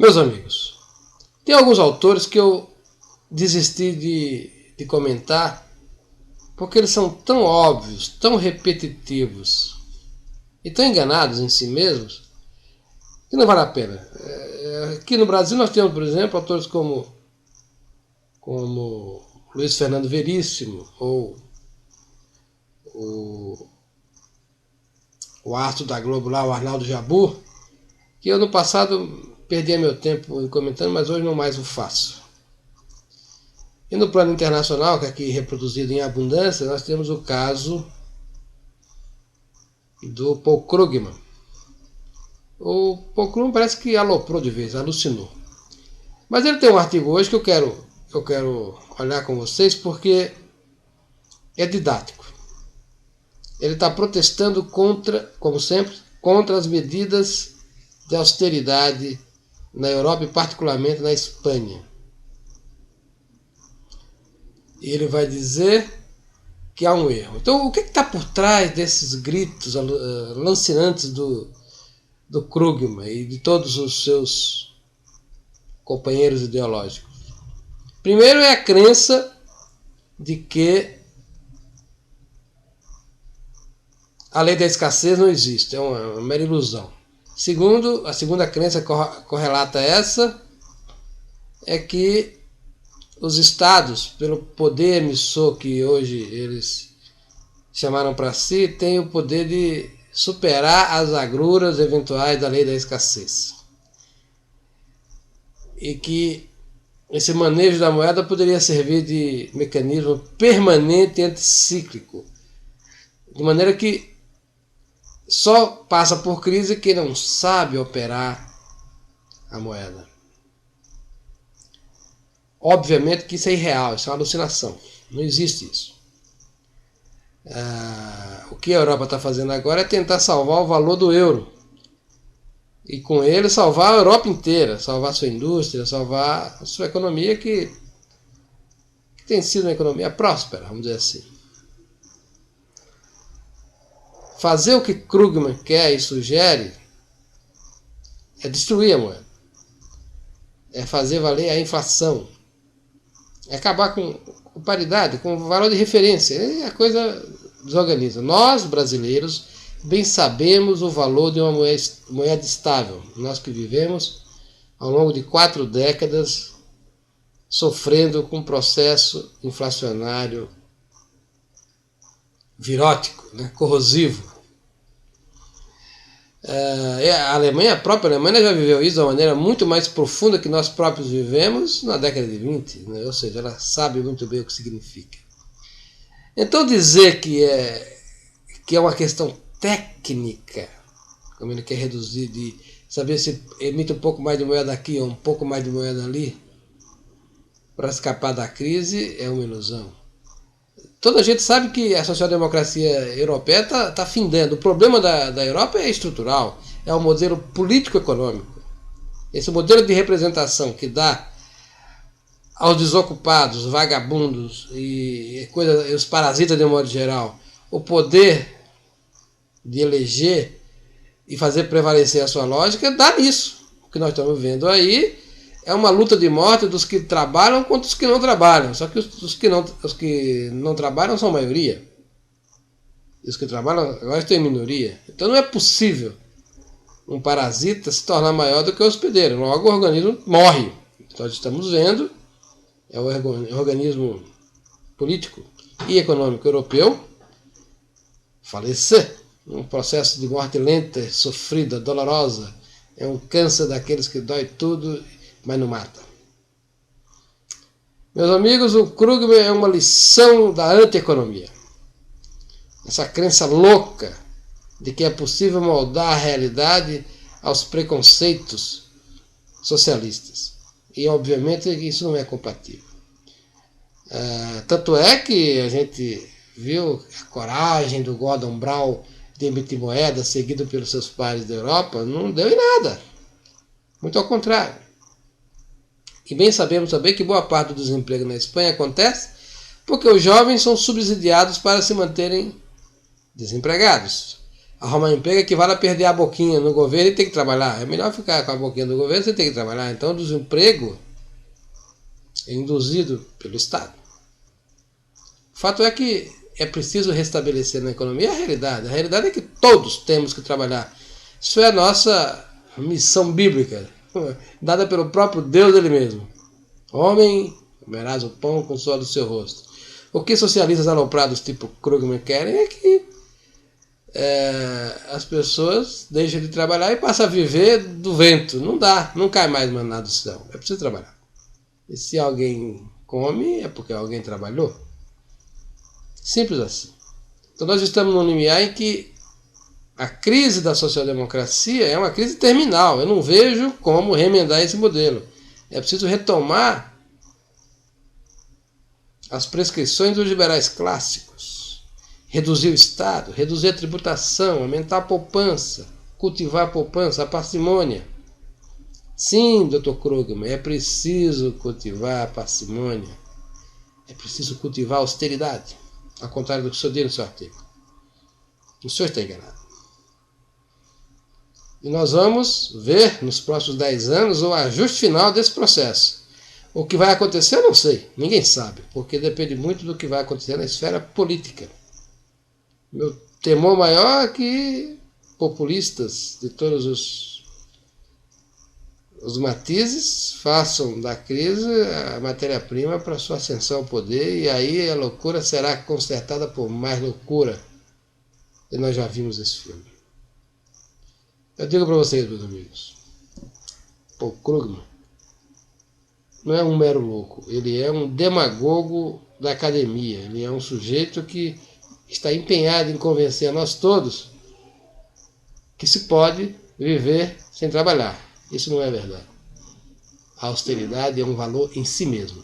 Meus amigos, tem alguns autores que eu desisti de comentar porque eles são tão óbvios, tão repetitivos e tão enganados em si mesmos que não vale a pena. Aqui no Brasil nós temos, por exemplo, autores como Luiz Fernando Veríssimo ou o astro da Globo lá, o Arnaldo Jabbour, que eu no passado perdia meu tempo comentando, mas hoje não mais o faço. E no plano internacional, que é aqui reproduzido em abundância, nós temos o caso do Paul Krugman. O Paul Krugman parece que aloprou de vez, alucinou. Mas ele tem um artigo hoje que eu quero olhar com vocês porque é didático. Ele está protestando contra, como sempre, contra as medidas de austeridade na Europa e particularmente na Espanha. E ele vai dizer que há um erro. Então, o que está por trás desses gritos lancinantes do Krugman e de todos os seus companheiros ideológicos? Primeiro é a crença de que a lei da escassez não existe, é uma mera ilusão. Segundo, a segunda crença correlata a essa é que os estados, pelo poder emissor que hoje eles chamaram para si, têm o poder de superar as agruras eventuais da lei da escassez. E que esse manejo da moeda poderia servir de mecanismo permanente anticíclico, de maneira que só passa por crise quem não sabe operar a moeda. Obviamente que isso é irreal, isso é uma alucinação. Não existe isso. O que a Europa está fazendo agora é tentar salvar o valor do euro. E com ele salvar a Europa inteira, salvar a sua indústria, salvar a sua economia que tem sido uma economia próspera, vamos dizer assim. Fazer o que Krugman quer e sugere é destruir a moeda. É fazer valer a inflação. É acabar com paridade, com valor de referência. E a coisa desorganiza. Nós, brasileiros, bem sabemos o valor de uma moeda estável. Nós que vivemos ao longo de 4 décadas sofrendo com um processo inflacionário virótico, né, corrosivo. A própria Alemanha já viveu isso de uma maneira muito mais profunda que nós próprios vivemos na década de 20, né? Ou seja, ela sabe muito bem o que significa. Então dizer que é uma questão técnica, como ele quer reduzir, de saber se emite um pouco mais de moeda aqui ou um pouco mais de moeda ali para escapar da crise, é uma ilusão. Toda a gente sabe que a social-democracia europeia está findando. O problema da Europa é estrutural, é o modelo político-econômico. Esse modelo de representação que dá aos desocupados, vagabundos e os parasitas de um modo geral o poder de eleger e fazer prevalecer a sua lógica, dá nisso. O que nós estamos vendo aí é uma luta de morte dos que trabalham contra os que não trabalham. Só que os que não trabalham são a maioria. E os que trabalham agora estão em minoria. Então não é possível um parasita se tornar maior do que o hospedeiro. Logo o organismo morre. Nós estamos vendo, é o organismo político e econômico europeu falecer. Um processo de morte lenta, sofrida, dolorosa. É um câncer daqueles que dói tudo, mas não mata. Meus amigos, o Krugman é uma lição da anti-economia. Essa crença louca de que é possível moldar a realidade aos preconceitos socialistas. E, obviamente, isso não é compatível. Tanto é que a gente viu a coragem do Gordon Brown de emitir moeda, seguido pelos seus pares da Europa, não deu em nada. Muito ao contrário. E bem sabemos também que boa parte do desemprego na Espanha acontece porque os jovens são subsidiados para se manterem desempregados. arrumar emprego equivale a perder a boquinha no governo e ter que trabalhar. É melhor ficar com a boquinha do governo sem ter que trabalhar. Então, o desemprego é induzido pelo Estado. O fato é que é preciso restabelecer na economia a realidade. A realidade é que todos temos que trabalhar. Isso é a nossa missão bíblica, dada pelo próprio Deus ele mesmo. Homem, comerás o pão com o suor do seu rosto. O que socialistas aloprados tipo Krugman querem é que as pessoas deixam de trabalhar e passam a viver do vento. Não dá, não cai mais manada do céu. É preciso trabalhar. E se alguém come, é porque alguém trabalhou. Simples assim. Então nós estamos num limiar em que a crise da social-democracia é uma crise terminal. Eu não vejo como remendar esse modelo. É preciso retomar as prescrições dos liberais clássicos. Reduzir o Estado, reduzir a tributação, aumentar a poupança, cultivar a poupança, a parcimônia. Sim, Dr. Krugman, é preciso cultivar a parcimônia. É preciso cultivar a austeridade. Ao contrário do que o senhor disse no seu artigo. O senhor está enganado. E nós vamos ver nos próximos 10 anos o ajuste final desse processo. O que vai acontecer eu não sei, ninguém sabe, porque depende muito do que vai acontecer na esfera política. Meu temor maior é que populistas de todos os matizes façam da crise a matéria-prima para sua ascensão ao poder, e aí a loucura será consertada por mais loucura. E nós já vimos esse filme. Eu digo para vocês, meus amigos, Paul Krugman não é um mero louco, ele é um demagogo da academia, ele é um sujeito que está empenhado em convencer a nós todos que se pode viver sem trabalhar. Isso não é verdade. A austeridade é um valor em si mesmo.